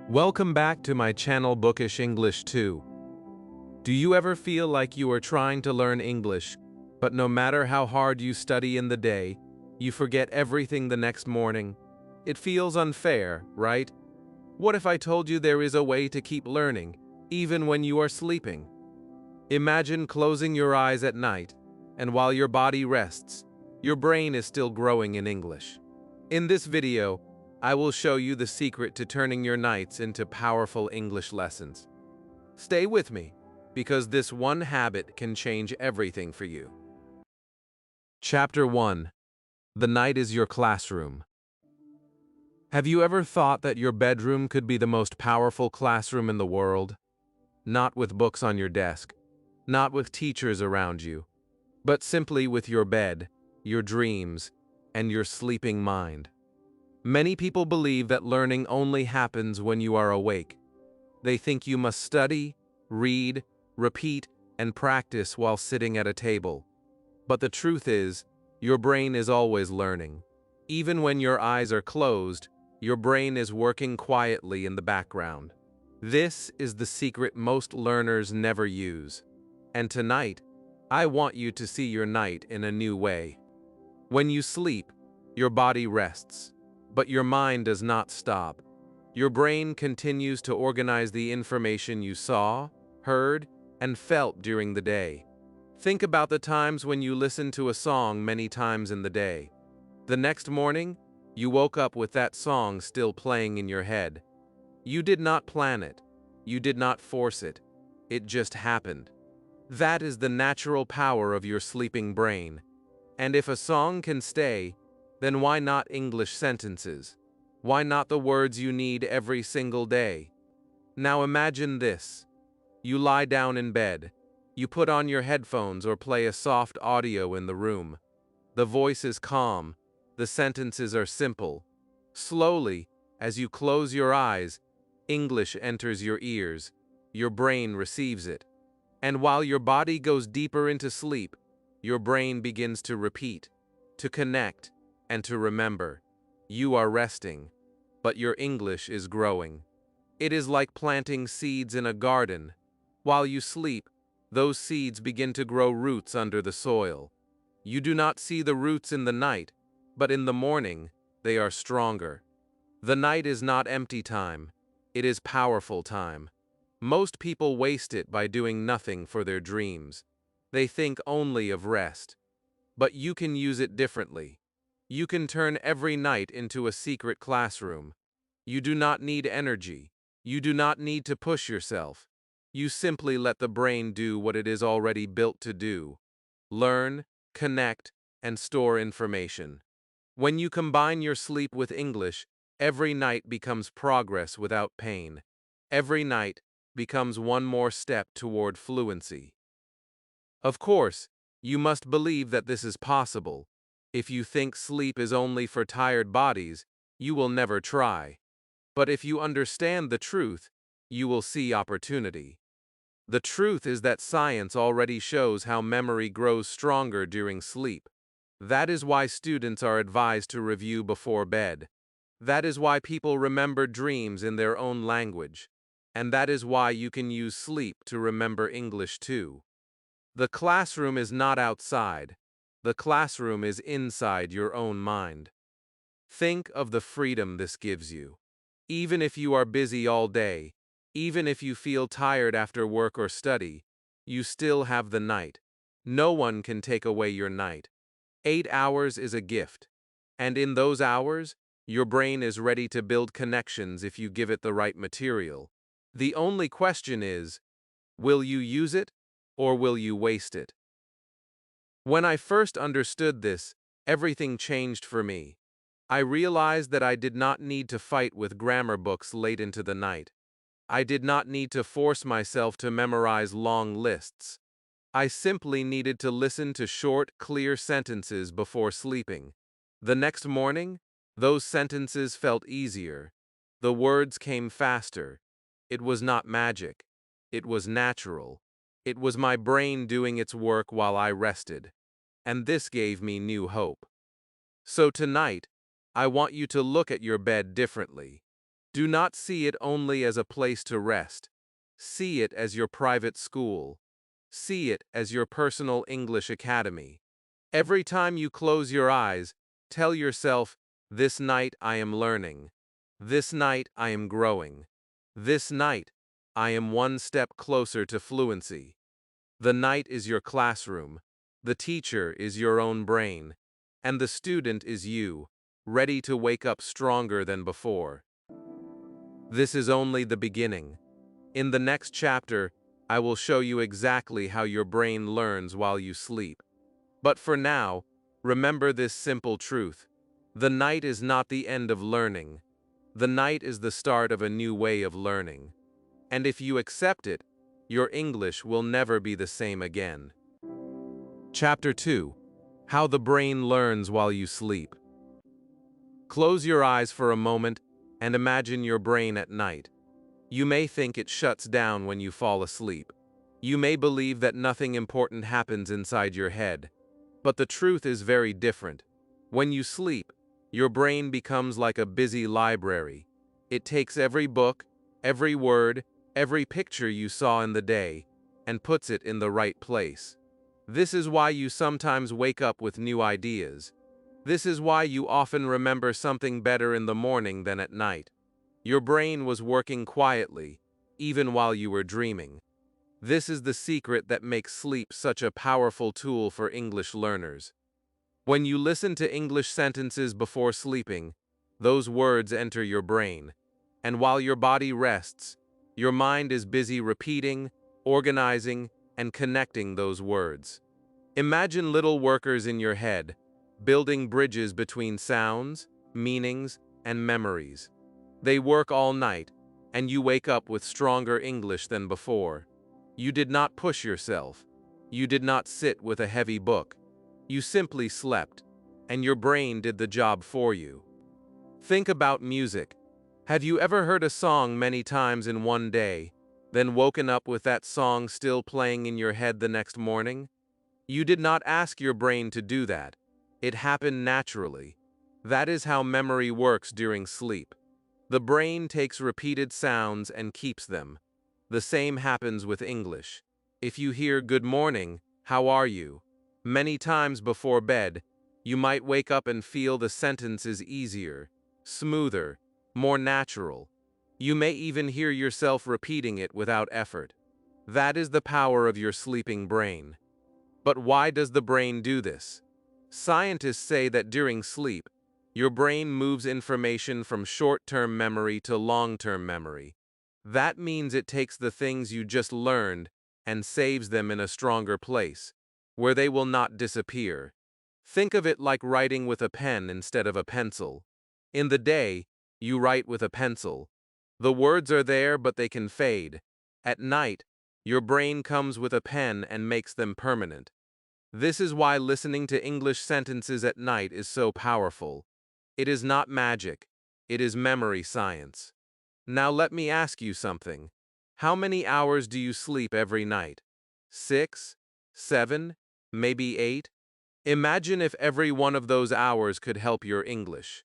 Welcome back to my channel Bookish English 2. Do you ever feel like you are trying to learn English, but no matter how hard you study in the day, you forget everything the next morning? It feels unfair, right? What if I told you there is a way to keep learning, even when you are sleeping? Imagine closing your eyes at night, and while your body rests, your brain is still growing in English. In this video, I will show you the secret to turning your nights into powerful English lessons. Stay with me, because this one habit can change everything for you. Chapter 1. The night is your classroom. Have you ever thought that your bedroom could be the most powerful classroom in the world? Not with books on your desk, not with teachers around you, but simply with your bed, your dreams, and your sleeping mind. Many people believe that learning only happens when you are awake. They think you must study, read, repeat, and practice while sitting at a table. But the truth is, your brain is always learning. Even when your eyes are closed, your brain is working quietly in the background. This is the secret most learners never use. And tonight, I want you to see your night in a new way. When you sleep, your body rests. But your mind does not stop. Your brain continues to organize the information you saw, heard, and felt during the day. Think about the times when you listened to a song many times in the day. The next morning, you woke up with that song still playing in your head. You did not plan it. You did not force it. It just happened. That is the natural power of your sleeping brain. And if a song can stay, then why not English sentences? Why not the words you need every single day? Now imagine this. You lie down in bed. You put on your headphones or play a soft audio in the room. The voice is calm. The sentences are simple. Slowly, as you close your eyes, English enters your ears. Your brain receives it. And while your body goes deeper into sleep, your brain begins to repeat, to connect, and to remember. You are resting, but your English is growing. It is like planting seeds in a garden. While you sleep, those seeds begin to grow roots under the soil. You do not see the roots in the night, but in the morning, they are stronger. The night is not empty time. It is powerful time. Most people waste it by doing nothing for their dreams. They think only of rest. But you can use it differently. You can turn every night into a secret classroom. You do not need energy. You do not need to push yourself. You simply let the brain do what it is already built to do. Learn, connect, and store information. When you combine your sleep with English, every night becomes progress without pain. Every night becomes one more step toward fluency. Of course, you must believe that this is possible. If you think sleep is only for tired bodies, you will never try. But if you understand the truth, you will see opportunity. The truth is that science already shows how memory grows stronger during sleep. That is why students are advised to review before bed. That is why people remember dreams in their own language. And that is why you can use sleep to remember English too. The classroom is not outside. The classroom is inside your own mind. Think of the freedom this gives you. Even if you are busy all day, even if you feel tired after work or study, you still have the night. No one can take away your night. 8 hours is a gift. And in those hours, your brain is ready to build connections if you give it the right material. The only question is, will you use it, or will you waste it? When I first understood this, everything changed for me. I realized that I did not need to fight with grammar books late into the night. I did not need to force myself to memorize long lists. I simply needed to listen to short, clear sentences before sleeping. The next morning, those sentences felt easier. The words came faster. It was not magic. It was natural. It was my brain doing its work while I rested. And this gave me new hope. So tonight, I want you to look at your bed differently. Do not see it only as a place to rest. See it as your private school. See it as your personal English academy. Every time you close your eyes, tell yourself, "This night I am learning. This night I am growing. This night I am one step closer to fluency." The night is your classroom. The teacher is your own brain. And the student is you, ready to wake up stronger than before. This is only the beginning. In the next chapter, I will show you exactly how your brain learns while you sleep. But for now, remember this simple truth. The night is not the end of learning. The night is the start of a new way of learning. And if you accept it, your English will never be the same again. Chapter 2. How the Brain Learns While You Sleep. Close your eyes for a moment and imagine your brain at night. You may think it shuts down when you fall asleep. You may believe that nothing important happens inside your head. But the truth is very different. When you sleep, your brain becomes like a busy library. It takes every book, every word, every picture you saw in the day, and puts it in the right place. This is why you sometimes wake up with new ideas. This is why you often remember something better in the morning than at night. Your brain was working quietly, even while you were dreaming. This is the secret that makes sleep such a powerful tool for English learners. When you listen to English sentences before sleeping, those words enter your brain. And while your body rests, your mind is busy repeating, organizing, and connecting those words. Imagine little workers in your head, building bridges between sounds, meanings, and memories. They work all night, and you wake up with stronger English than before. You did not push yourself. You did not sit with a heavy book. You simply slept, and your brain did the job for you. Think about music. Have you ever heard a song many times in one day, then woken up with that song still playing in your head the next morning? You did not ask your brain to do that. It happened naturally. That is how memory works during sleep. The brain takes repeated sounds and keeps them. The same happens with English. If you hear "Good morning, how are you?" many times before bed, you might wake up and feel the sentence is easier, smoother, more natural. You may even hear yourself repeating it without effort. That is the power of your sleeping brain. But why does the brain do this? Scientists say that during sleep, your brain moves information from short-term memory to long-term memory. That means it takes the things you just learned and saves them in a stronger place, where they will not disappear. Think of it like writing with a pen instead of a pencil. In the day, you write with a pencil. The words are there, but they can fade. At night, your brain comes with a pen and makes them permanent. This is why listening to English sentences at night is so powerful. It is not magic. It is memory science. Now let me ask you something. How many hours do you sleep every night? 6? 7? Maybe 8? Imagine if every one of those hours could help your English.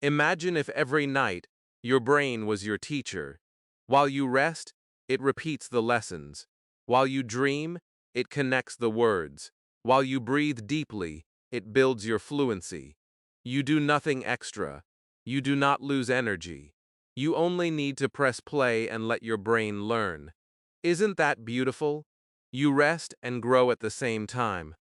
Imagine if every night your brain was your teacher. While you rest, it repeats the lessons. While you dream, it connects the words. While you breathe deeply, it builds your fluency. You do nothing extra. You do not lose energy. You only need to press play and let your brain learn. Isn't that beautiful? You rest and grow at the same time.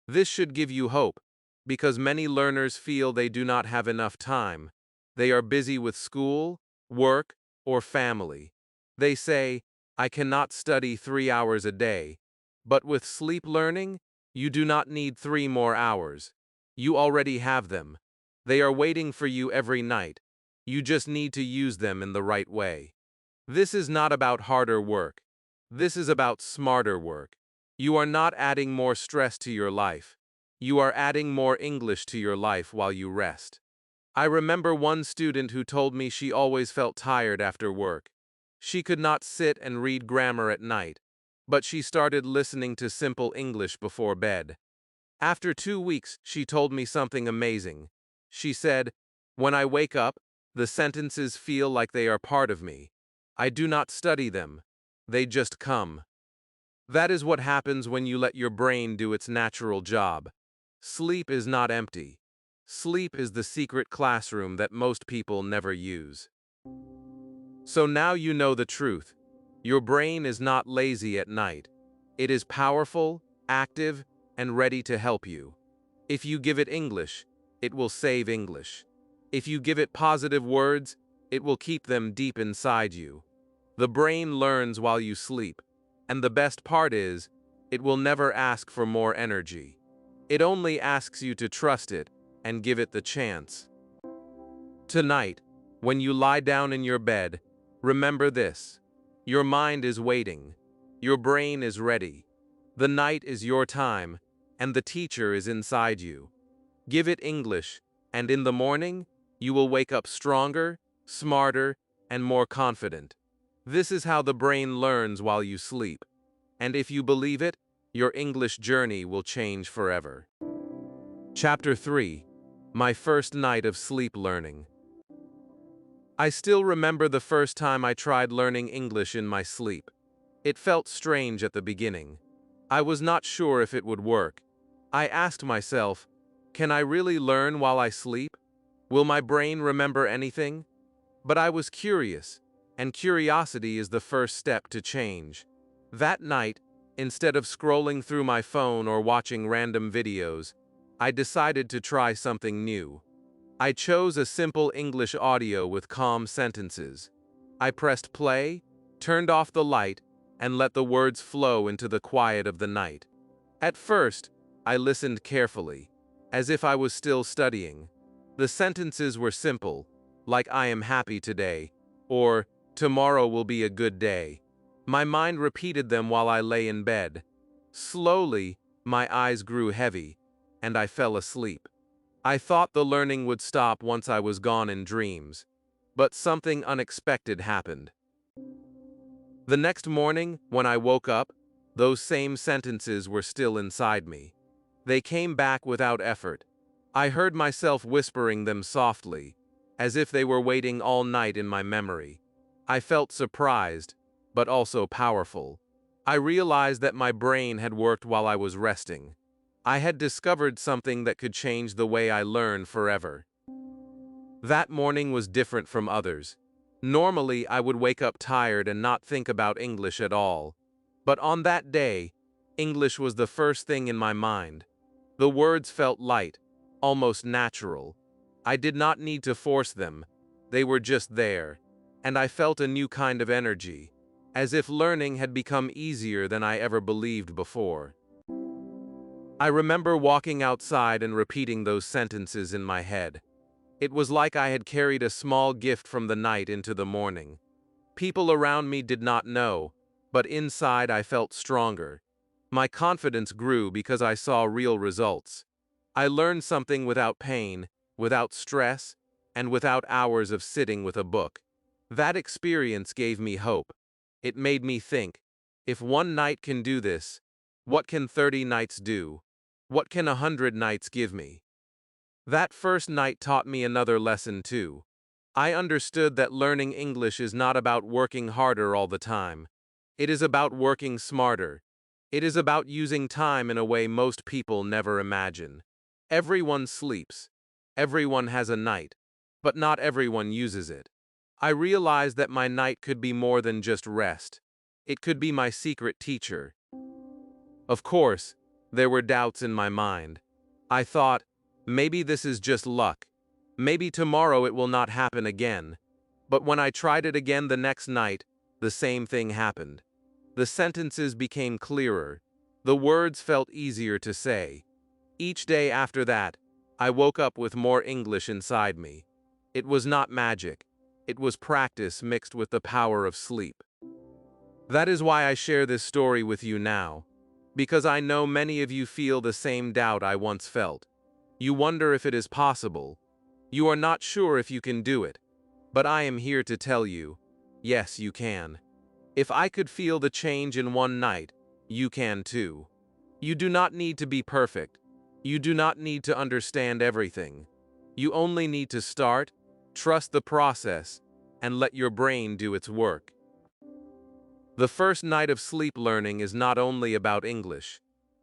This should give you hope, because many learners feel they do not have enough time. They are busy with school, work, or family. They say, "I cannot study 3 hours a day." But with sleep learning, you do not need 3 more hours. You already have them. They are waiting for you every night. You just need to use them in the right way. This is not about harder work. This is about smarter work. You are not adding more stress to your life. You are adding more English to your life while you rest. I remember one student who told me she always felt tired after work. She could not sit and read grammar at night, but she started listening to simple English before bed. After 2 weeks, she told me something amazing. She said, "When I wake up, The sentences feel like they are part of me. I do not study them. They just come. That is what happens when you let your brain do its natural job. Sleep is not empty. Sleep is the secret classroom that most people never use. So now you know the truth. Your brain is not lazy at night. It is powerful, active, and ready to help you. If you give it English, it will save English. If you give it positive words, it will keep them deep inside you. The brain learns while you sleep, and the best part is, it will never ask for more energy. It only asks you to trust it and give it the chance. Tonight, when you lie down in your bed, remember this. Your mind is waiting. Your brain is ready. The night is your time, and the teacher is inside you. Give it English, and in the morning, you will wake up stronger, smarter, and more confident. This is how the brain learns while you sleep. And if you believe it, your English journey will change forever. Chapter 3. My first night of sleep learning. I still remember the first time I tried learning English in my sleep. It felt strange at the beginning. I was not sure if it would work. I asked myself, can I really learn while I sleep? Will my brain remember anything? But I was curious, and curiosity is the first step to change. That night, instead of scrolling through my phone or watching random videos, I decided to try something new. I chose a simple English audio with calm sentences. I pressed play, turned off the light, and let the words flow into the quiet of the night. At first, I listened carefully, as if I was still studying. The sentences were simple, like I am happy today, or tomorrow will be a good day. My mind repeated them while I lay in bed. Slowly, my eyes grew heavy, and I fell asleep. I thought the learning would stop once I was gone in dreams, but something unexpected happened. The next morning, when I woke up, those same sentences were still inside me. They came back without effort. I heard myself whispering them softly, as if they were waiting all night in my memory. I felt surprised, but also powerful. I realized that my brain had worked while I was resting. I had discovered something that could change the way I learn forever. That morning was different from others. Normally, I would wake up tired and not think about English at all. But on that day, English was the first thing in my mind. The words felt light, almost natural. I did not need to force them. They were just there. And I felt a new kind of energy, as if learning had become easier than I ever believed before. I remember walking outside and repeating those sentences in my head. It was like I had carried a small gift from the night into the morning. People around me did not know, but inside I felt stronger. My confidence grew because I saw real results. I learned something without pain, without stress, and without hours of sitting with a book. That experience gave me hope. It made me think, if one night can do this, what can 30 nights do? What can 100 nights give me? That first night taught me another lesson too. I understood that learning English is not about working harder all the time. It is about working smarter. It is about using time in a way most people never imagine. Everyone sleeps. Everyone has a night. But not everyone uses it. I realized that my night could be more than just rest. It could be my secret teacher. Of course, there were doubts in my mind. I thought, maybe this is just luck. Maybe tomorrow it will not happen again. But when I tried it again the next night, the same thing happened. The sentences became clearer. The words felt easier to say. Each day after that, I woke up with more English inside me. It was not magic. It was practice mixed with the power of sleep. That is why I share this story with you now. Because I know many of you feel the same doubt I once felt. You wonder if it is possible. You are not sure if you can do it. But I am here to tell you, yes, you can. If I could feel the change in one night, you can too. You do not need to be perfect. You do not need to understand everything. You only need to start, Trust the process and let your brain do its work. The first night of sleep learning is not only about English.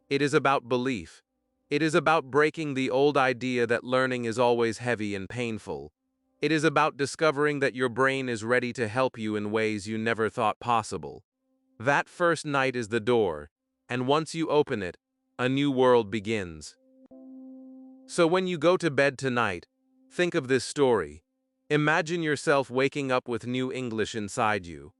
It is about belief. It is about breaking the old idea that learning is always heavy and painful. It is about discovering that your brain is ready to help you in ways you never thought possible. That first night is the door, and once you open it, a new world begins. So when you go to bed tonight, think of this story. Imagine yourself waking up with new English inside you.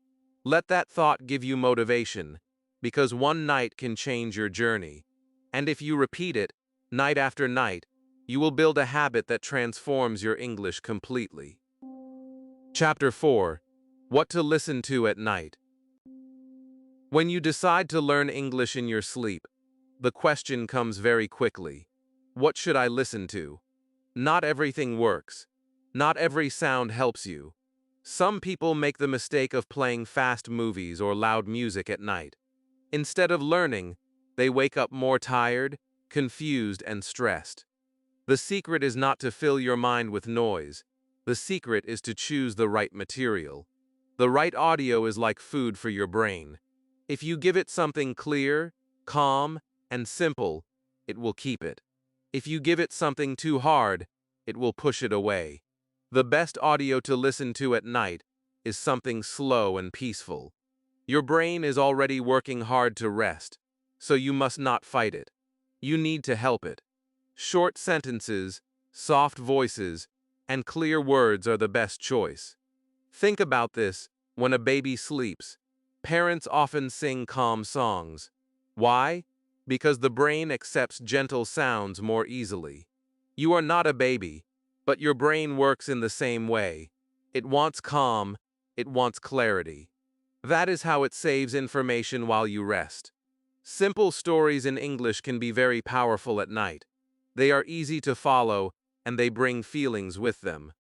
Let that thought give you motivation, because one night can change your journey. And if you repeat it, night after night, you will build a habit that transforms your English completely. Chapter 4. What to listen to at night. When you decide to learn English in your sleep, the question comes very quickly. What should I listen to? Not everything works. Not every sound helps you. Some people make the mistake of playing fast movies or loud music at night. Instead of learning, they wake up more tired, confused, and stressed. The secret is not to fill your mind with noise. The secret is to choose the right material. The right audio is like food for your brain. If you give it something clear, calm, and simple, it will keep it. If you give it something too hard, it will push it away. The best audio to listen to at night is something slow and peaceful. Your brain is already working hard to rest, so you must not fight it. You need to help it. Short sentences, soft voices, and clear words are the best choice. Think about this: when a baby sleeps, parents often sing calm songs. Why? Because the brain accepts gentle sounds more easily. You are not a baby, but your brain works in the same way. It wants calm, it wants clarity. That is how it saves information while you rest. Simple stories in English can be very powerful at night. They are easy to follow, and they bring feelings with them.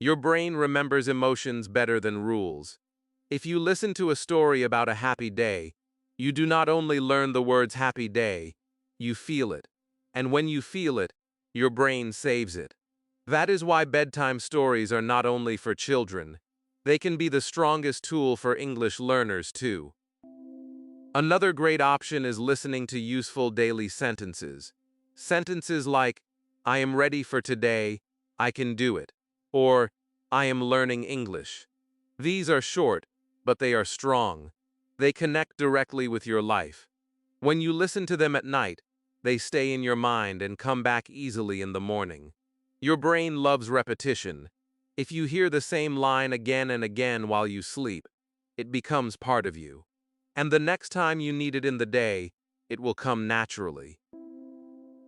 Your brain remembers emotions better than rules. If you listen to a story about a happy day, you do not only learn the words happy day, you feel it. And when you feel it, your brain saves it. That is why bedtime stories are not only for children. They can be the strongest tool for English learners too. Another great option is listening to useful daily sentences. Sentences like, I am ready for today, I can do it, or I am learning English. These are short, but they are strong. They connect directly with your life. When you listen to them at night, they stay in your mind and come back easily in the morning. Your brain loves repetition. If you hear the same line again and again while you sleep, it becomes part of you. And the next time you need it in the day, it will come naturally.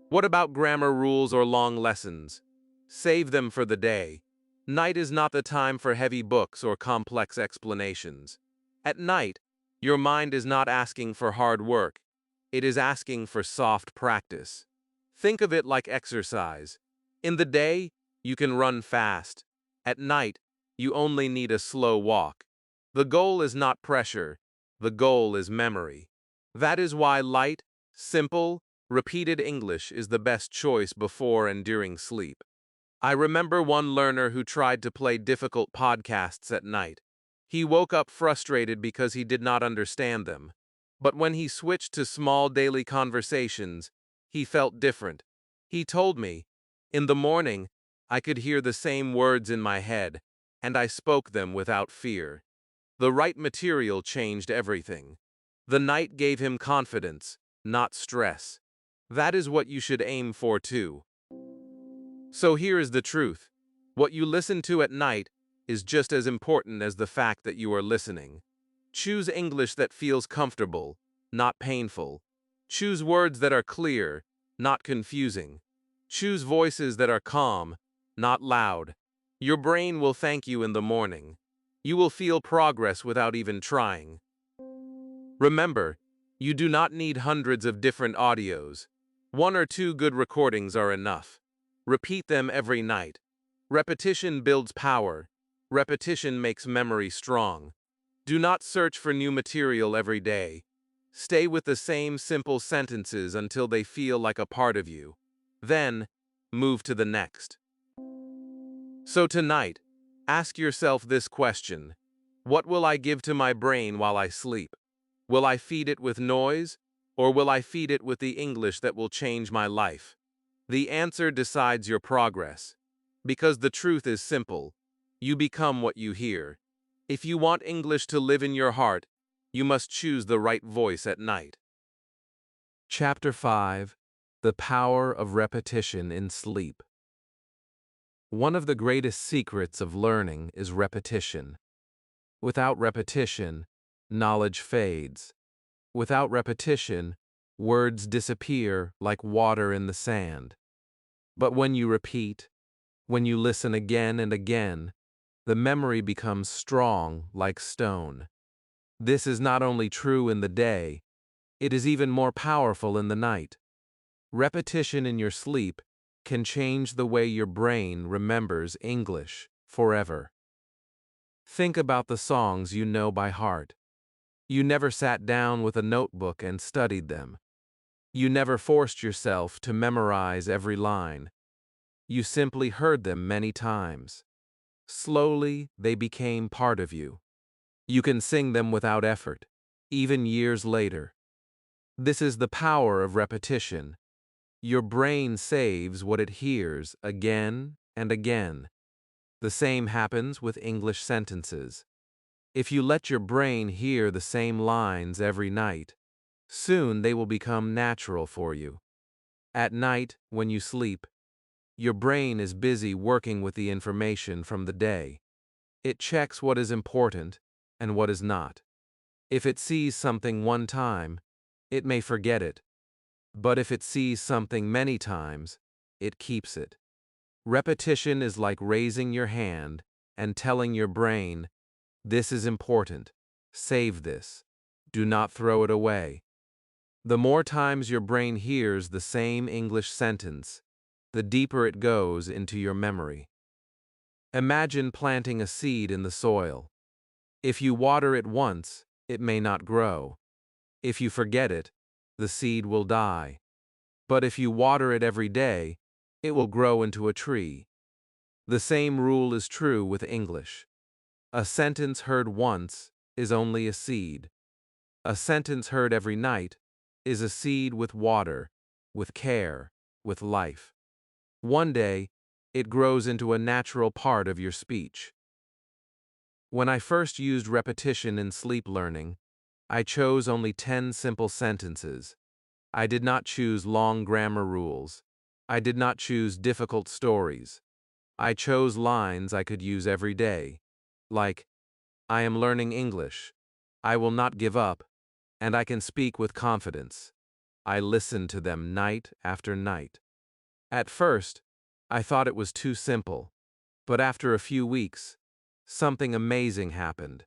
What about grammar rules or long lessons? Save them for the day. Night is not the time for heavy books or complex explanations. At night, your mind is not asking for hard work. It is asking for soft practice. Think of it like exercise. In the day, you can run fast. At night, you only need a slow walk. The goal is not pressure. The goal is memory. That is why light, simple, repeated English is the best choice before and during sleep. I remember one learner who tried to play difficult podcasts at night. He woke up frustrated because he did not understand them. But when he switched to small daily conversations, he felt different. He told me, in the morning, I could hear the same words in my head, and I spoke them without fear. The right material changed everything. The night gave him confidence, not stress. That is what you should aim for too. So here is the truth. What you listen to at night is just as important as the fact that you are listening. Choose English that feels comfortable, not painful. Choose words that are clear, not confusing. Choose voices that are calm, not loud. Your brain will thank you in the morning. You will feel progress without even trying. Remember, you do not need hundreds of different audios. One or two good recordings are enough. Repeat them every night. Repetition builds power. Repetition makes memory strong. Do not search for new material every day. Stay with the same simple sentences until they feel like a part of you. Then, move to the next. So tonight, Ask yourself this question: what will I give to my brain while I sleep? Will I feed it with noise, or will I feed it with the English that will change my life? The answer decides your progress. Because the truth is simple: you become what you hear. If you want English to live in your heart, you must choose the right voice at night. Chapter 5: The Power of Repetition in Sleep. One of the greatest secrets of learning is repetition. Without repetition, knowledge fades. Without repetition, words disappear like water in the sand. But when you repeat, when you listen again and again, the memory becomes strong like stone. This is not only true in the day, it is even more powerful in the night. Repetition in your sleep can change the way your brain remembers English forever. Think about the songs you know by heart. You never sat down with a notebook and studied them. You never forced yourself to memorize every line. You simply heard them many times. Slowly, they became part of you. You can sing them without effort, even years later. This is the power of repetition. Your brain saves what it hears again and again. The same happens with English sentences. If you let your brain hear the same lines every night, soon they will become natural for you. At night, when you sleep, your brain is busy working with the information from the day. It checks what is important and what is not. If it sees something one time, it may forget it. But if it sees something many times, it keeps it. Repetition is like raising your hand and telling your brain, "This is important. Save this. Do not throw it away." The more times your brain hears the same English sentence, the deeper it goes into your memory. Imagine planting a seed in the soil. If you water it once, it may not grow. If you forget it, the seed will die. But if you water it every day, it will grow into a tree. The same rule is true with English. A sentence heard once is only a seed. A sentence heard every night is a seed with water, with care, with life. One day, it grows into a natural part of your speech. When I first used repetition in sleep learning, I chose only 10 simple sentences. I did not choose long grammar rules. I did not choose difficult stories. I chose lines I could use every day, like, "I am learning English. I will not give up, and I can speak with confidence." I listened to them night after night. At first, I thought it was too simple, but after a few weeks, something amazing happened.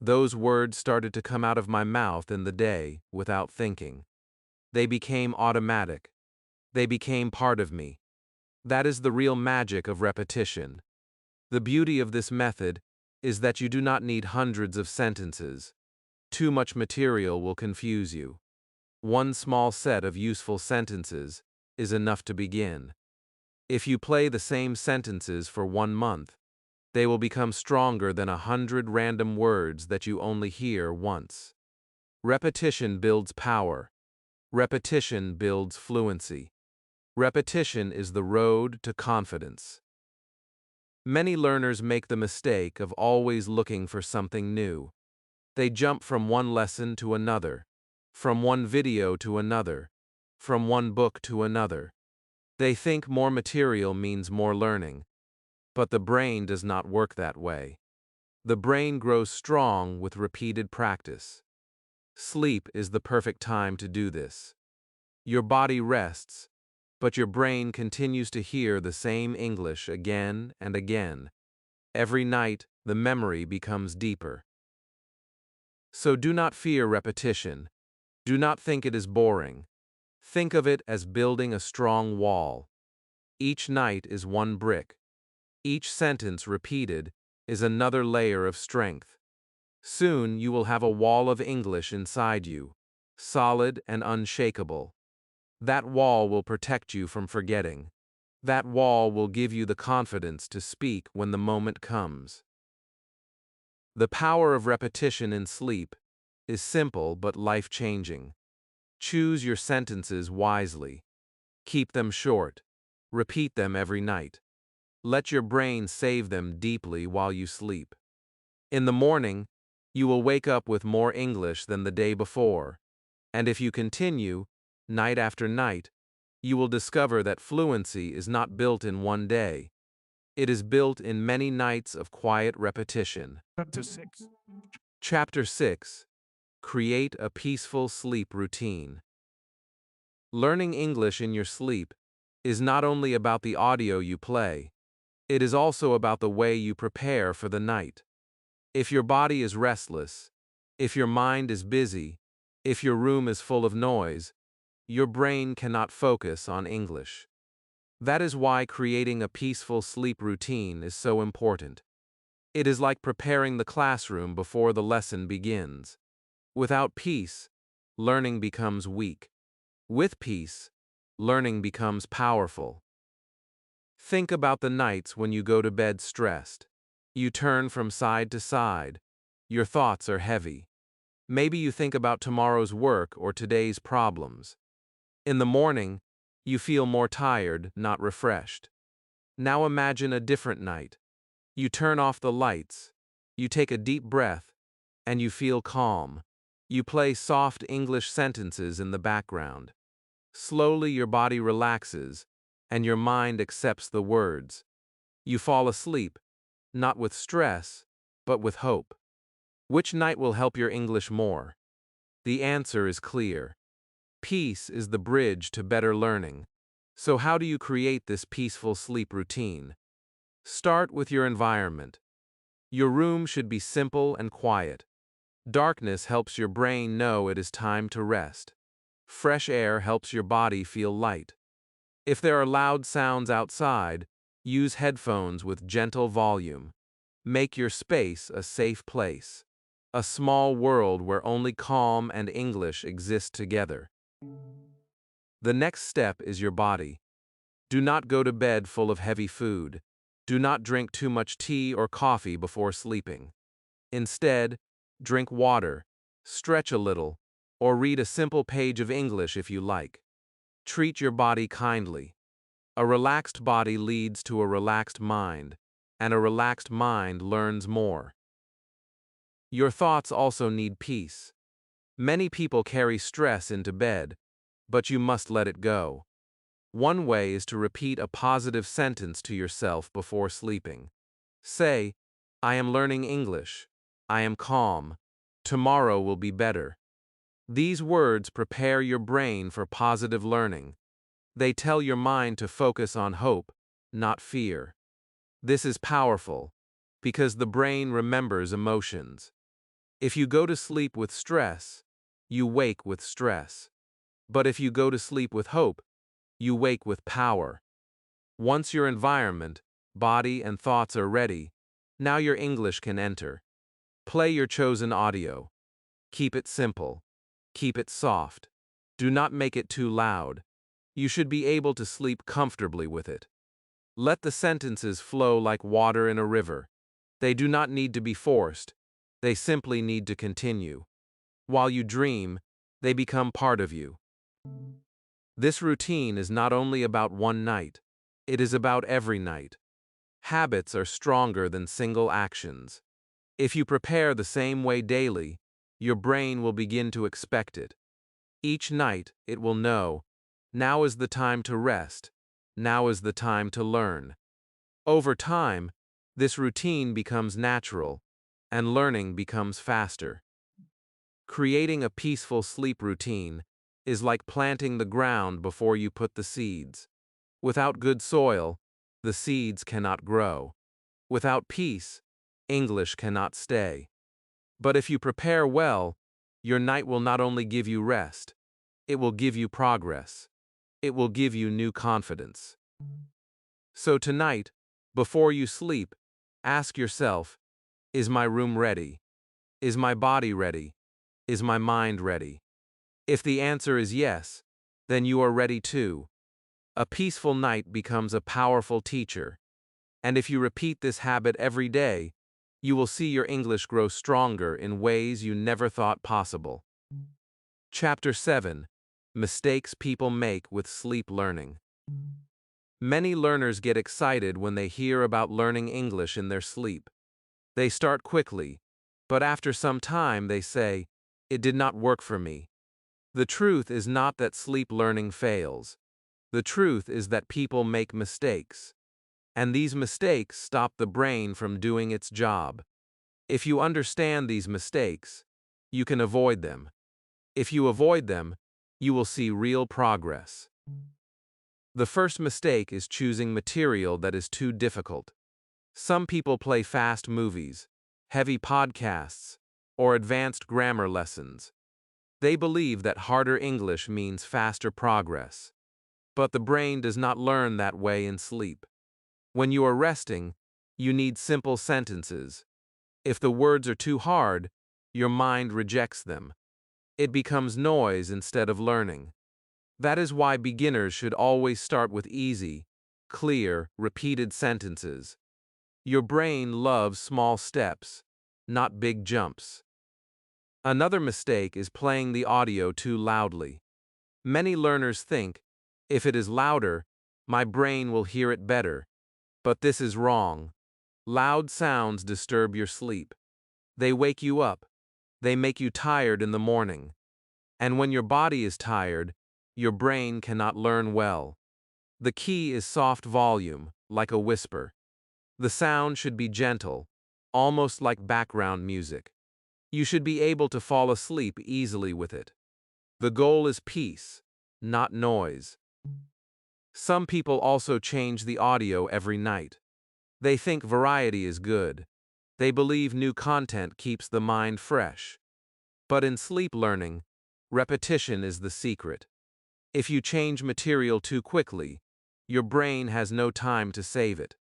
Those words started to come out of my mouth in the day without thinking. They became automatic. They became part of me. That is the real magic of repetition. The beauty of this method is that you do not need hundreds of sentences. Too much material will confuse you. One small set of useful sentences is enough to begin. If you play the same sentences for 1 month, they will become stronger than 100 random words that you only hear once. Repetition builds power. Repetition builds fluency. Repetition is the road to confidence. Many learners make the mistake of always looking for something new. They jump from one lesson to another, from one video to another, from one book to another. They think more material means more learning, but the brain does not work that way. The brain grows strong with repeated practice. Sleep is the perfect time to do this. Your body rests, but your brain continues to hear the same English again and again. Every night, the memory becomes deeper. So do not fear repetition. Do not think it is boring. Think of it as building a strong wall. Each night is one brick. Each sentence repeated is another layer of strength. Soon you will have a wall of English inside you, solid and unshakable. That wall will protect you from forgetting. That wall will give you the confidence to speak when the moment comes. The power of repetition in sleep is simple but life-changing. Choose your sentences wisely. Keep them short. Repeat them every night. Let your brain save them deeply while you sleep. In the morning, you will wake up with more English than the day before, and if you continue, night after night, you will discover that fluency is not built in one day. It is built in many nights of quiet repetition. Chapter 6. Chapter 6. Create a peaceful sleep routine. Learning English in your sleep is not only about the audio you play, it is also about the way you prepare for the night. If your body is restless, if your mind is busy, if your room is full of noise, your brain cannot focus on English. That is why creating a peaceful sleep routine is so important. It is like preparing the classroom before the lesson begins. Without peace, learning becomes weak. With peace, learning becomes powerful. Think about the nights when you go to bed stressed. You turn from side to side. Your thoughts are heavy. Maybe you think about tomorrow's work or today's problems. In the morning, you feel more tired, not refreshed. Now imagine a different night. You turn off the lights. You take a deep breath, and you feel calm. You play soft English sentences in the background. Slowly your body relaxes, and your mind accepts the words. You fall asleep, not with stress, but with hope. Which night will help your English more? The answer is clear. Peace is the bridge to better learning. So how do you create this peaceful sleep routine? Start with your environment. Your room should be simple and quiet. Darkness helps your brain know it is time to rest. Fresh air helps your body feel light. If there are loud sounds outside, use headphones with gentle volume. Make your space a safe place. A small world where only calm and English exist together. The next step is your body. Do not go to bed full of heavy food. Do not drink too much tea or coffee before sleeping. Instead, drink water, stretch a little, or read a simple page of English if you like. Treat your body kindly. A relaxed body leads to a relaxed mind, and a relaxed mind learns more. Your thoughts also need peace. Many people carry stress into bed, but you must let it go. One way is to repeat a positive sentence to yourself before sleeping. Say, I am learning English. I am calm. Tomorrow will be better. These words prepare your brain for positive learning. They tell your mind to focus on hope, not fear. This is powerful, because the brain remembers emotions. If you go to sleep with stress, you wake with stress. But if you go to sleep with hope, you wake with power. Once your environment, body, and thoughts are ready, now your English can enter. Play your chosen audio. Keep it simple. Keep it soft. Do not make it too loud. You should be able to sleep comfortably with it. Let the sentences flow like water in a river. They do not need to be forced. They simply need to continue. While you dream, they become part of you. This routine is not only about one night. It is about every night. Habits are stronger than single actions. If you prepare the same way daily, your brain will begin to expect it. Each night, it will know, now is the time to rest. Now is the time to learn. Over time, this routine becomes natural, and learning becomes faster. Creating a peaceful sleep routine is like planting the ground before you put the seeds. Without good soil, the seeds cannot grow. Without peace, English cannot stay. But if you prepare well, your night will not only give you rest, it will give you progress. It will give you new confidence. So tonight, before you sleep, ask yourself, is my room ready? Is my body ready? Is my mind ready? If the answer is yes, then you are ready too. A peaceful night becomes a powerful teacher. And if you repeat this habit every day, you will see your English grow stronger in ways you never thought possible. Chapter 7. Mistakes People Make with Sleep Learning. Many learners get excited when they hear about learning English in their sleep. They start quickly, but after some time they say, "It did not work for me." The truth is not that sleep learning fails. The truth is that people make mistakes. And these mistakes stop the brain from doing its job. If you understand these mistakes, you can avoid them. If you avoid them, you will see real progress. The first mistake is choosing material that is too difficult. Some people play fast movies, heavy podcasts, or advanced grammar lessons. They believe that harder English means faster progress. But the brain does not learn that way in sleep. When you are resting, you need simple sentences. If the words are too hard, your mind rejects them. It becomes noise instead of learning. That is why beginners should always start with easy, clear, repeated sentences. Your brain loves small steps, not big jumps. Another mistake is playing the audio too loudly. Many learners think, if it is louder, my brain will hear it better. But this is wrong. Loud sounds disturb your sleep. They wake you up. They make you tired in the morning. And when your body is tired, your brain cannot learn well. The key is soft volume, like a whisper. The sound should be gentle, almost like background music. You should be able to fall asleep easily with it. The goal is peace, not noise. Some people also change the audio every night. They think variety is good. They believe new content keeps the mind fresh. But in sleep learning, repetition is the secret. If you change material too quickly, your brain has no time to save it.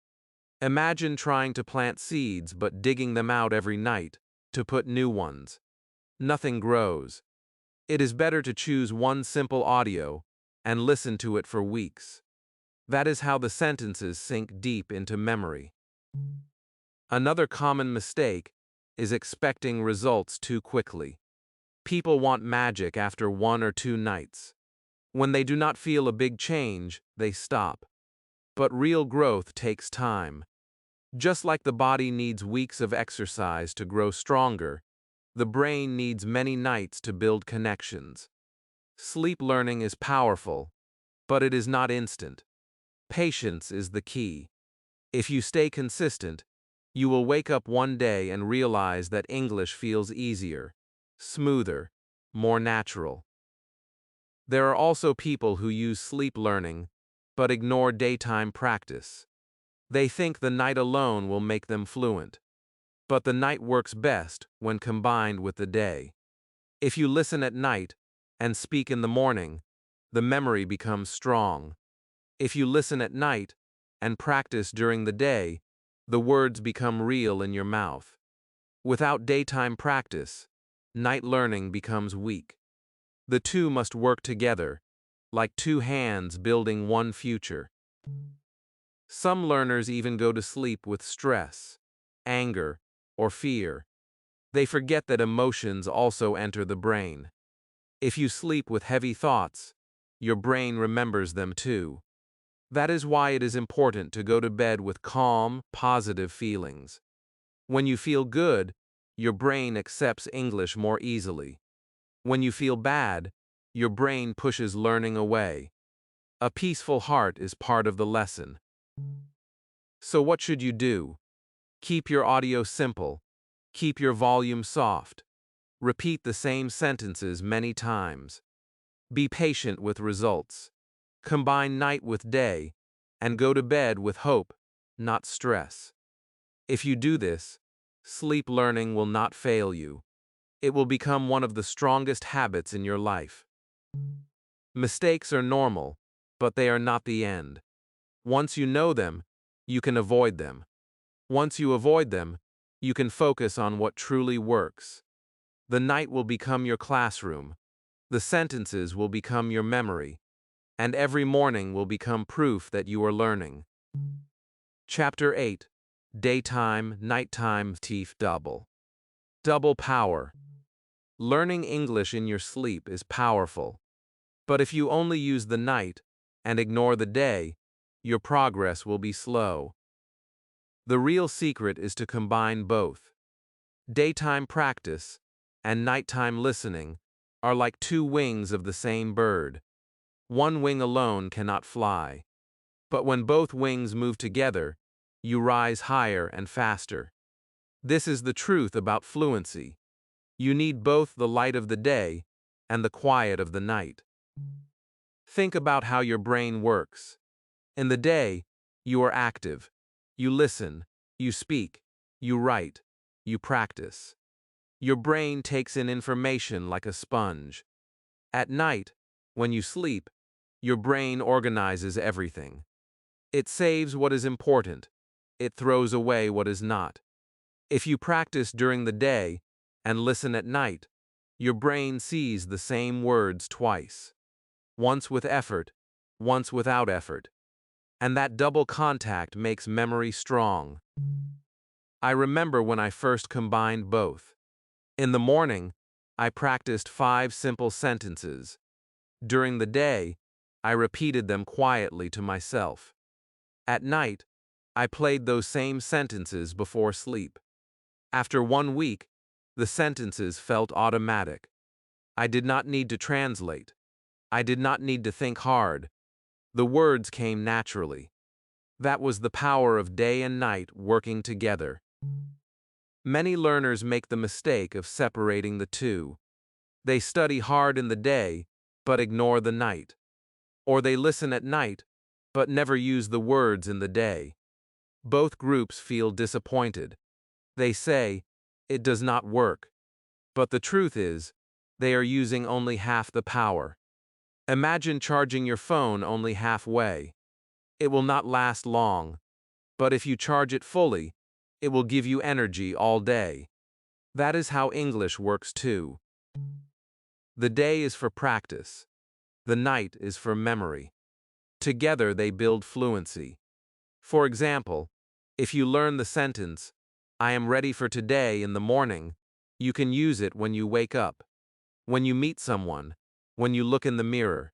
Imagine trying to plant seeds but digging them out every night to put new ones. Nothing grows. It is better to choose one simple audio and listen to it for weeks. That is how the sentences sink deep into memory. Another common mistake is expecting results too quickly. People want magic after 1 or 2 nights. When they do not feel a big change, they stop. But real growth takes time. Just like the body needs weeks of exercise to grow stronger, the brain needs many nights to build connections. Sleep learning is powerful, but it is not instant. Patience is the key. If you stay consistent, you will wake up one day and realize that English feels easier, smoother, more natural. There are also people who use sleep learning, but ignore daytime practice. They think the night alone will make them fluent. But the night works best when combined with the day. If you listen at night and speak in the morning, the memory becomes strong. If you listen at night and practice during the day, the words become real in your mouth. Without daytime practice, night learning becomes weak. The two must work together, like two hands building one future. Some learners even go to sleep with stress, anger, or fear. They forget that emotions also enter the brain. If you sleep with heavy thoughts, your brain remembers them too. That is why it is important to go to bed with calm, positive feelings. When you feel good, your brain accepts English more easily. When you feel bad, your brain pushes learning away. A peaceful heart is part of the lesson. So what should you do? Keep your audio simple. Keep your volume soft. Repeat the same sentences many times. Be patient with results. Combine night with day, and go to bed with hope, not stress. If you do this, sleep learning will not fail you. It will become one of the strongest habits in your life. Mistakes are normal, but they are not the end. Once you know them, you can avoid them. Once you avoid them, you can focus on what truly works. The night will become your classroom. The sentences will become your memory. and every morning will become proof that you are learning. Chapter 8. Daytime, Nighttime, Teeth Double. Double power. Learning English in your sleep is powerful. But if you only use the night and ignore the day, your progress will be slow. The real secret is to combine both. Daytime practice and nighttime listening are like two wings of the same bird. One wing alone cannot fly. But when both wings move together, you rise higher and faster. This is the truth about fluency. You need both the light of the day and the quiet of the night. Think about how your brain works. In the day, you are active. You listen, you speak, you write, you practice. Your brain takes in information like a sponge. At night, when you sleep, your brain organizes everything. It saves what is important. It throws away what is not. If you practice during the day and listen at night, your brain sees the same words twice. Once with effort, once without effort. And that double contact makes memory strong. I remember when I first combined both. In the morning, I practiced 5 simple sentences. During the day, I repeated them quietly to myself. At night, I played those same sentences before sleep. After 1 week, the sentences felt automatic. I did not need to translate. I did not need to think hard. The words came naturally. That was the power of day and night working together. Many learners make the mistake of separating the two. They study hard in the day, but ignore the night. Or they listen at night, but never use the words in the day. Both groups feel disappointed. They say, "It does not work." But the truth is, they are using only half the power. Imagine charging your phone only halfway. It will not last long, but if you charge it fully, it will give you energy all day. That is how English works too. The day is for practice. The night is for memory. Together they build fluency. For example, if you learn the sentence, "I am ready for today" in the morning, you can use it when you wake up, when you meet someone, when you look in the mirror.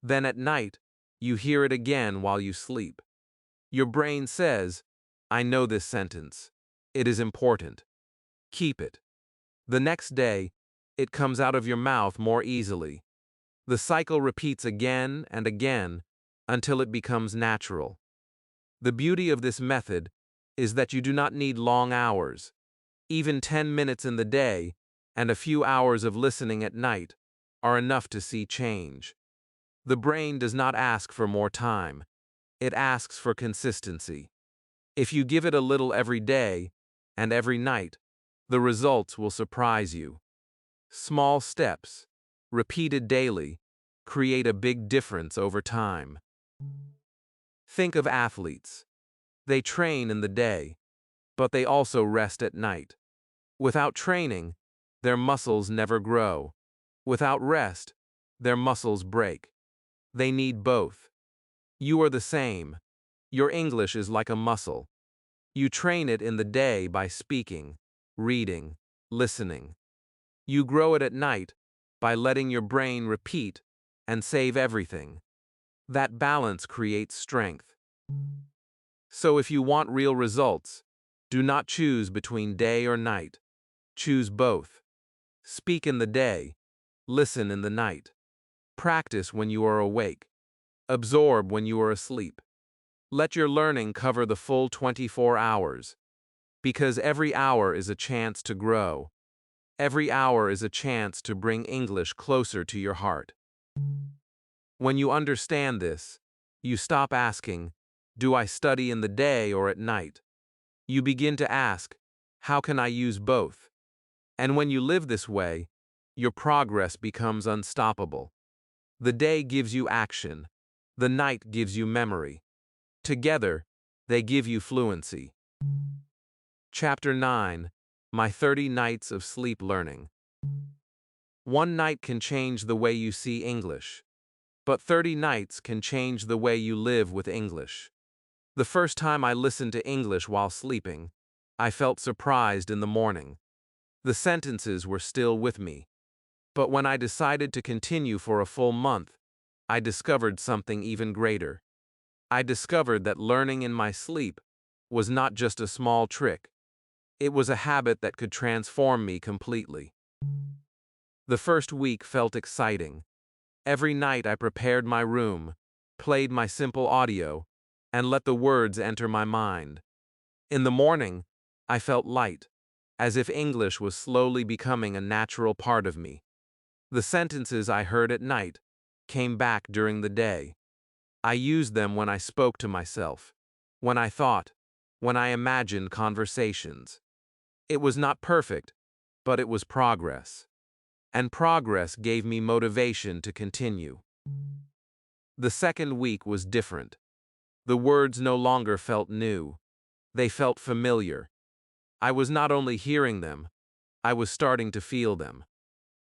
Then at night, you hear it again while you sleep. Your brain says, "I know this sentence. It is important. Keep it." The next day, it comes out of your mouth more easily. The cycle repeats again and again until it becomes natural. The beauty of this method is that you do not need long hours. Even 10 minutes in the day and a few hours of listening at night are enough to see change. The brain does not ask for more time. It asks for consistency. If you give it a little every day and every night, the results will surprise you. Small steps, repeated daily, create a big difference over time. Think of athletes. They train in the day, but they also rest at night. Without training, their muscles never grow. Without rest, their muscles break. They need both. You are the same. Your English is like a muscle. You train it in the day by speaking, reading, listening. You grow it at night by letting your brain repeat and save everything. That balance creates strength. So if you want real results, do not choose between day or night. Choose both. Speak in the day. Listen in the night. Practice when you are awake. Absorb when you are asleep. Let your learning cover the full 24 hours. Because every hour is a chance to grow. Every hour is a chance to bring English closer to your heart. When you understand this, you stop asking, "Do I study in the day or at night?" You begin to ask, "How can I use both?" And when you live this way, your progress becomes unstoppable. The day gives you action. The night gives you memory. Together, they give you fluency. Chapter 9. My 30 Nights of Sleep Learning. One night can change the way you see English. But 30 nights can change the way you live with English. The first time I listened to English while sleeping, I felt surprised in the morning. The sentences were still with me. But when I decided to continue for a full month, I discovered something even greater. I discovered that learning in my sleep was not just a small trick. It was a habit that could transform me completely. The first week felt exciting. Every night I prepared my room, played my simple audio, and let the words enter my mind. In the morning, I felt light, as if English was slowly becoming a natural part of me. The sentences I heard at night came back during the day. I used them when I spoke to myself, when I thought, when I imagined conversations. It was not perfect, but it was progress. And progress gave me motivation to continue. The second week was different. The words no longer felt new. They felt familiar. I was not only hearing them, I was starting to feel them.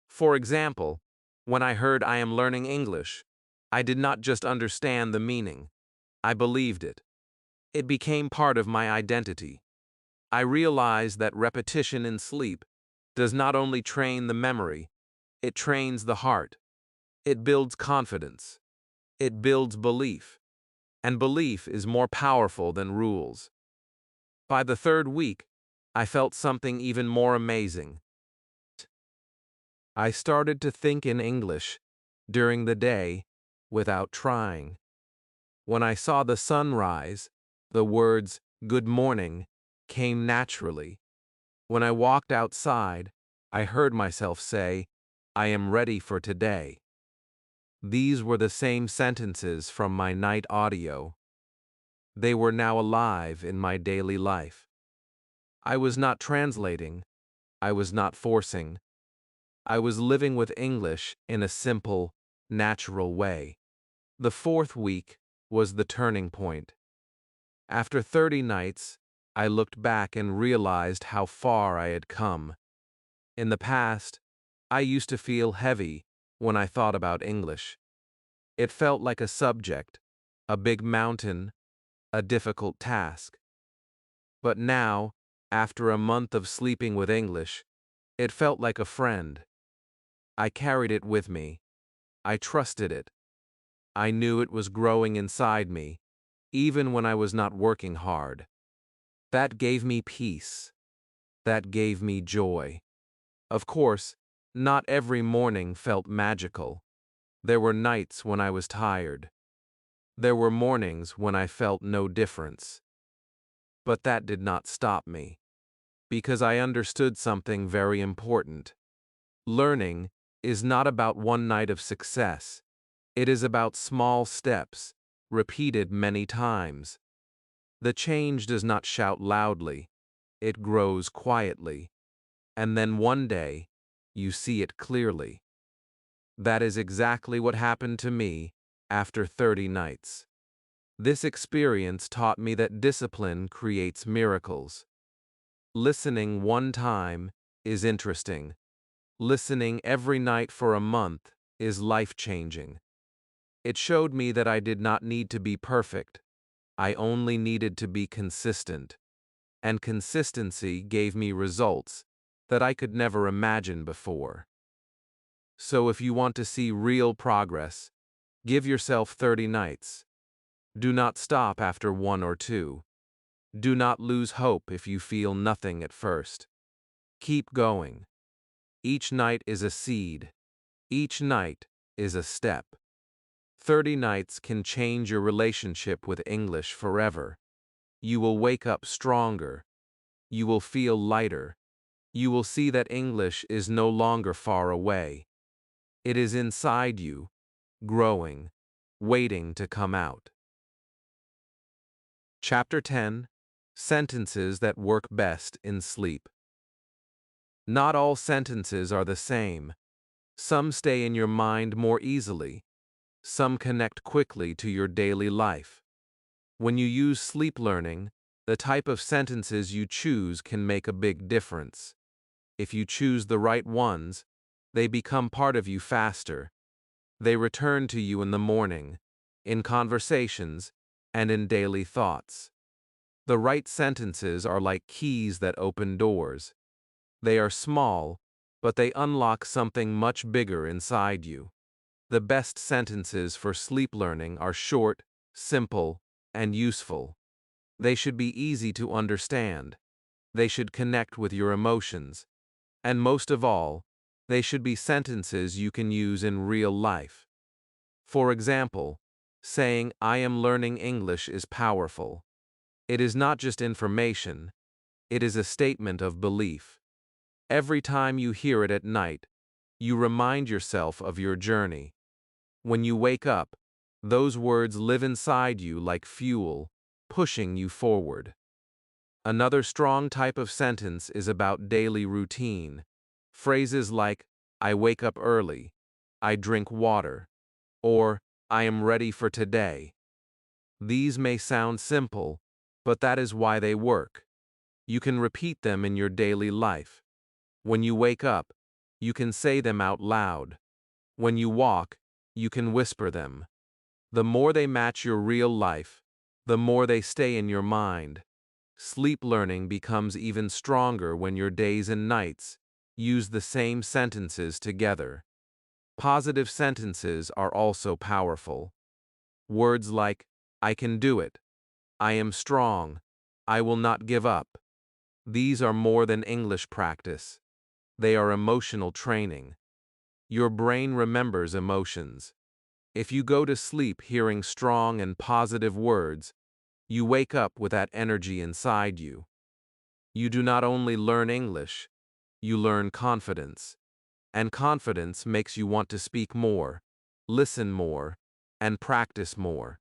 For example, when I heard "I am learning English," I did not just understand the meaning. I believed it. It became part of my identity. I realized that repetition in sleep does not only train the memory, it trains the heart. It builds confidence. It builds belief. And belief is more powerful than rules. By the third week, I felt something even more amazing. I started to think in English during the day without trying. When I saw the sun rise, the words "good morning" came naturally. When I walked outside, I heard myself say, "I am ready for today." These were the same sentences from my night audio. They were now alive in my daily life. I was not translating. I was not forcing. I was living with English in a simple, natural way. The fourth week was the turning point. After 30 nights, I looked back and realized how far I had come. In the past, I used to feel heavy when I thought about English. It felt like a subject, a big mountain, a difficult task. But now, after a month of sleeping with English, it felt like a friend. I carried it with me. I trusted it. I knew it was growing inside me, even when I was not working hard. That gave me peace. That gave me joy. Of course, not every morning felt magical. There were nights when I was tired. There were mornings when I felt no difference. But that did not stop me, because I understood something very important. Learning is not about one night of success. It is about small steps, repeated many times. The change does not shout loudly. It grows quietly. And then one day, you see it clearly. That is exactly what happened to me after 30 nights. This experience taught me that discipline creates miracles. Listening one time is interesting. Listening every night for a month is life-changing. It showed me that I did not need to be perfect. I only needed to be consistent. And consistency gave me results that I could never imagine before. So if you want to see real progress, give yourself 30 nights. Do not stop after 1 or 2. Do not lose hope if you feel nothing at first. Keep going. Each night is a seed. Each night is a step. 30 nights can change your relationship with English forever. You will wake up stronger. You will feel lighter. You will see that English is no longer far away. It is inside you, growing, waiting to come out. Chapter 10: Sentences that work best in sleep. Not all sentences are the same. Some stay in your mind more easily. Some connect quickly to your daily life. When you use sleep learning, the type of sentences you choose can make a big difference. If you choose the right ones, they become part of you faster. They return to you in the morning, in conversations, and in daily thoughts. The right sentences are like keys that open doors. They are small, but they unlock something much bigger inside you. The best sentences for sleep learning are short, simple, and useful. They should be easy to understand. They should connect with your emotions. And most of all, they should be sentences you can use in real life. For example, saying, "I am learning English" is powerful. It is not just information, it is a statement of belief. Every time you hear it at night, you remind yourself of your journey. When you wake up, those words live inside you like fuel, pushing you forward. Another strong type of sentence is about daily routine. Phrases like, "I wake up early," "I drink water," or "I am ready for today." These may sound simple, but that is why they work. You can repeat them in your daily life. When you wake up, you can say them out loud. When you walk, you can whisper them. The more they match your real life, the more they stay in your mind. Sleep learning becomes even stronger when your days and nights use the same sentences together. Positive sentences are also powerful. Words like, "I can do it," "I am strong," "I will not give up." These are more than English practice. They are emotional training. Your brain remembers emotions. If you go to sleep hearing strong and positive words, you wake up with that energy inside you. You do not only learn English, you learn confidence. And confidence makes you want to speak more, listen more, and practice more.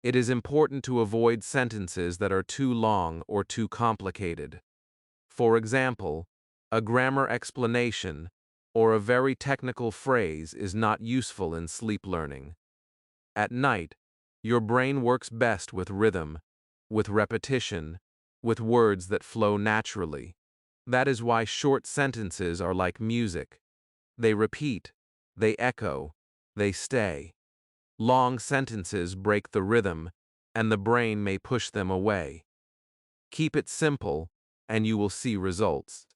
It is important to avoid sentences that are too long or too complicated. For example, a grammar explanation or a very technical phrase is not useful in sleep learning. At night, your brain works best with rhythm, with repetition, with words that flow naturally. That is why short sentences are like music. They repeat, they echo, they stay. Long sentences break the rhythm, and the brain may push them away. Keep it simple, and you will see results.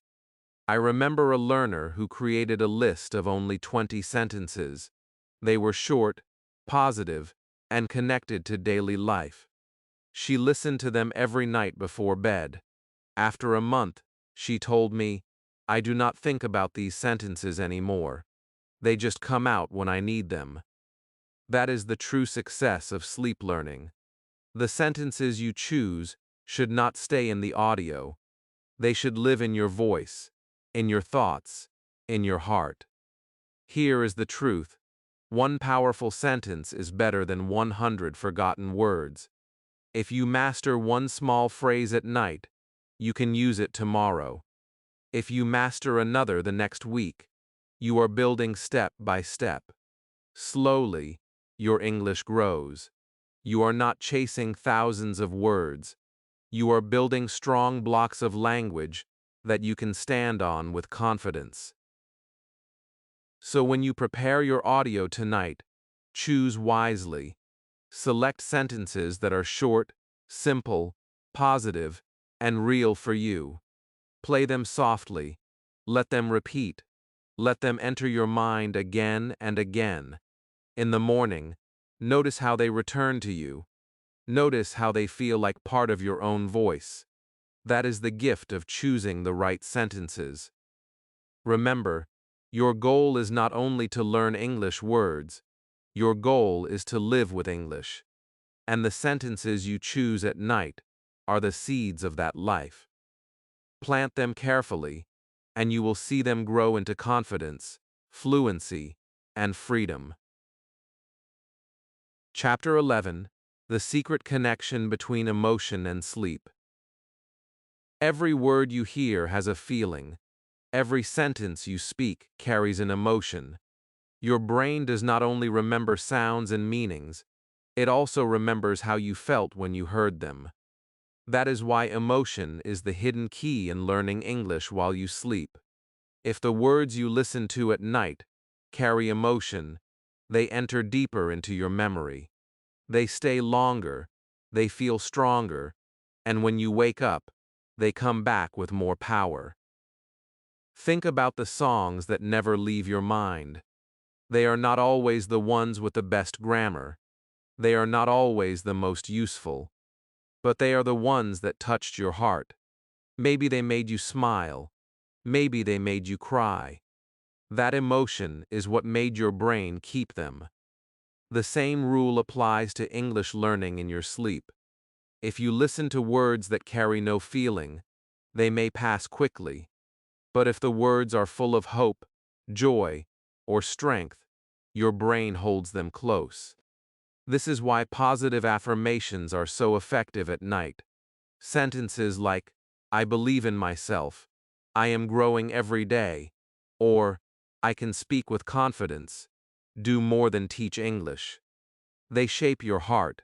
I remember a learner who created a list of only 20 sentences. They were short, positive, and connected to daily life. She listened to them every night before bed. After a month, she told me, "I do not think about these sentences anymore. They just come out when I need them." That is the true success of sleep learning. The sentences you choose should not stay in the audio. They should live in your voice, in your thoughts, in your heart. Here is the truth. One powerful sentence is better than 100 forgotten words. If you master one small phrase at night, you can use it tomorrow. If you master another the next week, you are building step by step. Slowly, your English grows. You are not chasing thousands of words. You are building strong blocks of language that you can stand on with confidence. So when you prepare your audio tonight, choose wisely. Select sentences that are short, simple, positive, and real for you. Play them softly. Let them repeat. Let them enter your mind again and again. In the morning, notice how they return to you. Notice how they feel like part of your own voice. That is the gift of choosing the right sentences. Remember, your goal is not only to learn English words, your goal is to live with English. And the sentences you choose at night are the seeds of that life. Plant them carefully, and you will see them grow into confidence, fluency, and freedom. Chapter 11: The Secret Connection Between Emotion and Sleep. Every word you hear has a feeling. Every sentence you speak carries an emotion. Your brain does not only remember sounds and meanings, it also remembers how you felt when you heard them. That is why emotion is the hidden key in learning English while you sleep. If the words you listen to at night carry emotion, They enter deeper into your memory. They stay longer, they feel stronger, and when you wake up, they come back with more power. Think about the songs that never leave your mind. They are not always the ones with the best grammar. They are not always the most useful. But they are the ones that touched your heart. Maybe they made you smile. Maybe they made you cry. That emotion is what made your brain keep them. The same rule applies to English learning in your sleep. If you listen to words that carry no feeling, they may pass quickly. But if the words are full of hope, joy, or strength, your brain holds them close. This is why positive affirmations are so effective at night. Sentences like, "I believe in myself," "I am growing every day," or "I can speak with confidence," do more than teach English. They shape your heart.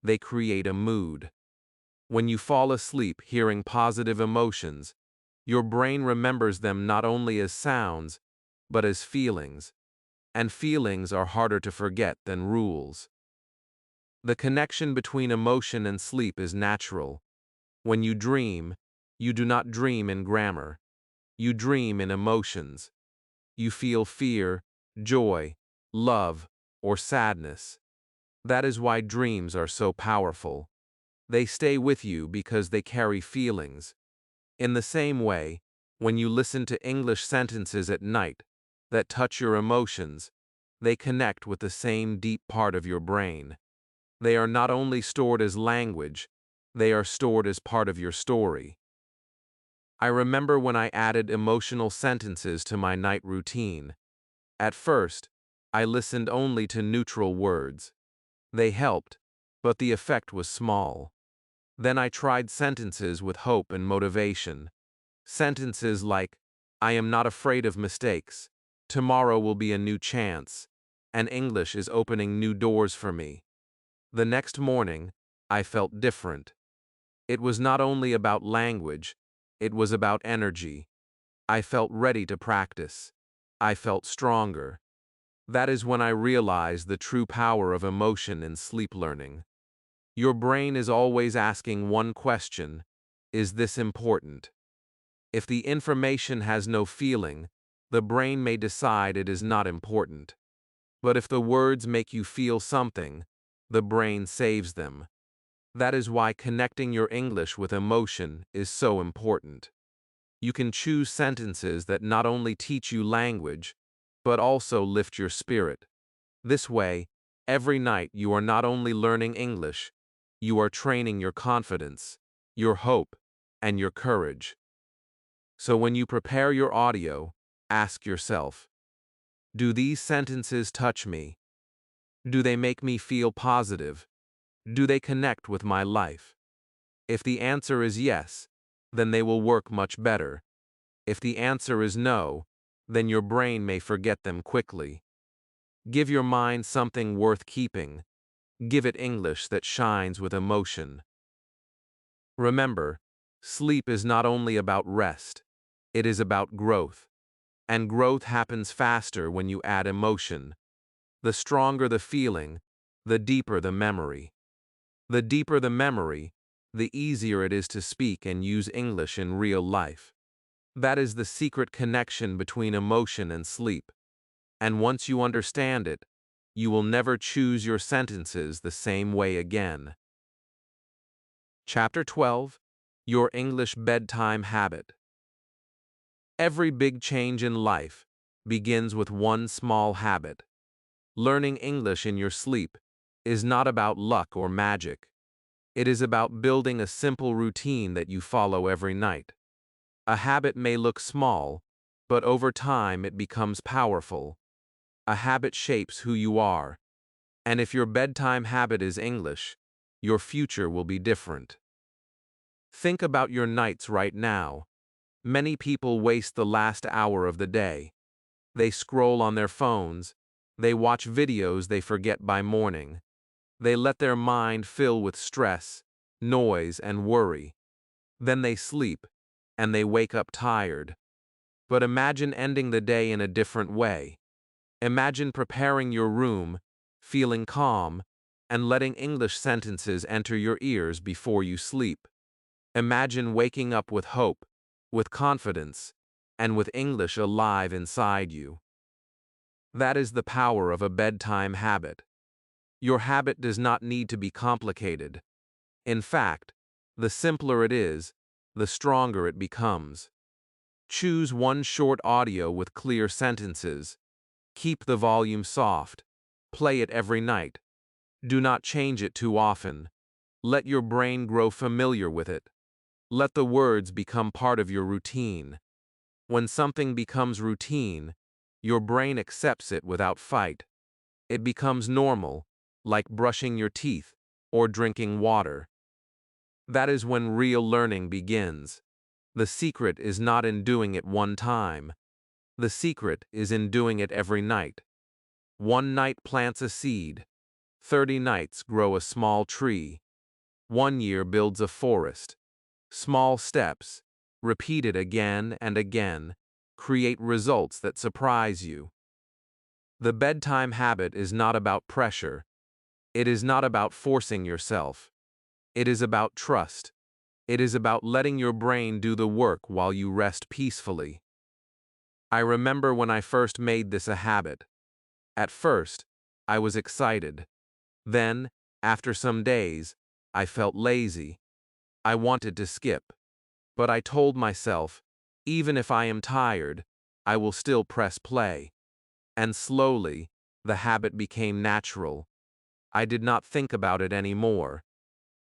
They create a mood. When you fall asleep hearing positive emotions, your brain remembers them not only as sounds, but as feelings. And feelings are harder to forget than rules. The connection between emotion and sleep is natural. When you dream, you do not dream in grammar. You dream in emotions. You feel fear, joy, love, or sadness. That is why dreams are so powerful. They stay with you because they carry feelings. In the same way, when you listen to English sentences at night that touch your emotions, they connect with the same deep part of your brain. They are not only stored as language, they are stored as part of your story. I remember when I added emotional sentences to my night routine. At first, I listened only to neutral words. They helped, but the effect was small. Then I tried sentences with hope and motivation. Sentences like, "I am not afraid of mistakes," "Tomorrow will be a new chance," and "English is opening new doors for me." The next morning, I felt different. It was not only about language, it was about energy. I felt ready to practice. I felt stronger. That is when I realized the true power of emotion in sleep learning. Your brain is always asking one question: is this important? If the information has no feeling, the brain may decide it is not important. But if the words make you feel something, the brain saves them. That is why connecting your English with emotion is so important. You can choose sentences that not only teach you language, but also lift your spirit. This way, every night you are not only learning English, you are training your confidence, your hope, and your courage. So when you prepare your audio, ask yourself, do these sentences touch me? Do they make me feel positive? Do they connect with my life? If the answer is yes, then they will work much better. If the answer is no, then your brain may forget them quickly. Give your mind something worth keeping. Give it English that shines with emotion. Remember, sleep is not only about rest, it is about growth. And growth happens faster when you add emotion. The stronger the feeling, the deeper the memory. The deeper the memory, the easier it is to speak and use English in real life. That is the secret connection between emotion and sleep. And once you understand it, you will never choose your sentences the same way again. Chapter 12: Your English Bedtime Habit. Every big change in life begins with one small habit. Learning English in your sleep is not about luck or magic. It is about building a simple routine that you follow every night. A habit may look small, but over time it becomes powerful. A habit shapes who you are. And if your bedtime habit is English, your future will be different. Think about your nights right now. Many people waste the last hour of the day. They scroll on their phones. They watch videos they forget by morning. They let their mind fill with stress, noise, and worry. Then they sleep, and they wake up tired. But imagine ending the day in a different way. Imagine preparing your room, feeling calm, and letting English sentences enter your ears before you sleep. Imagine waking up with hope, with confidence, and with English alive inside you. That is the power of a bedtime habit. Your habit does not need to be complicated. In fact, the simpler it is, the stronger it becomes. Choose one short audio with clear sentences. Keep the volume soft. Play it every night. Do not change it too often. Let your brain grow familiar with it. Let the words become part of your routine. When something becomes routine, your brain accepts it without fight. It becomes normal, like brushing your teeth or drinking water. That is when real learning begins. The secret is not in doing it one time. The secret is in doing it every night. One night plants a seed. 30 nights grow a small tree. 1 year builds a forest. Small steps, repeated again and again, create results that surprise you. The bedtime habit is not about pressure. It is not about forcing yourself. It is about trust. It is about letting your brain do the work while you rest peacefully. I remember when I first made this a habit. At first, I was excited. Then, after some days, I felt lazy. I wanted to skip. But I told myself, even if I am tired, I will still press play. And slowly, the habit became natural. I did not think about it anymore.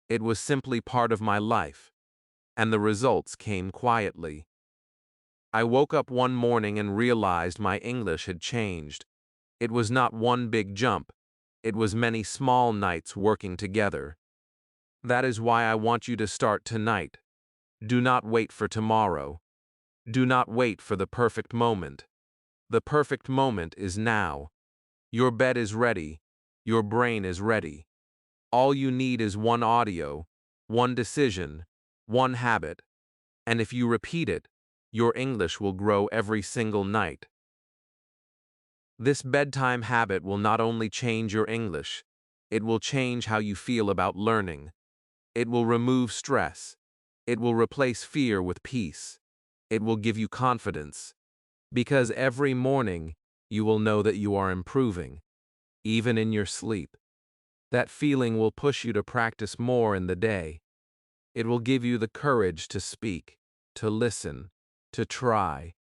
It was simply part of my life. And the results came quietly. I woke up one morning and realized my English had changed. It was not one big jump. It was many small nights working together. That is why I want you to start tonight. Do not wait for tomorrow. Do not wait for the perfect moment. The perfect moment is now. Your bed is ready. Your brain is ready. All you need is one audio, one decision, one habit. And if you repeat it, your English will grow every single night. This bedtime habit will not only change your English, it will change how you feel about learning. It will remove stress. It will replace fear with peace. It will give you confidence. Because every morning, you will know that you are improving, even in your sleep. That feeling will push you to practice more in the day. It will give you the courage to speak, to listen, to try.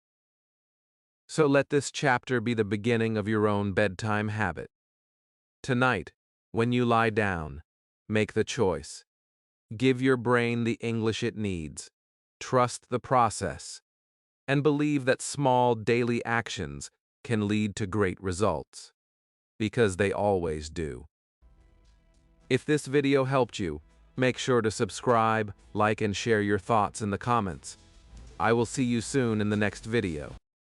So let this chapter be the beginning of your own bedtime habit. Tonight, when you lie down, make the choice. Give your brain the English it needs. Trust the process. And believe that small daily actions can lead to great results. Because they always do. If this video helped you, make sure to subscribe, like, and share your thoughts in the comments. I will see you soon in the next video.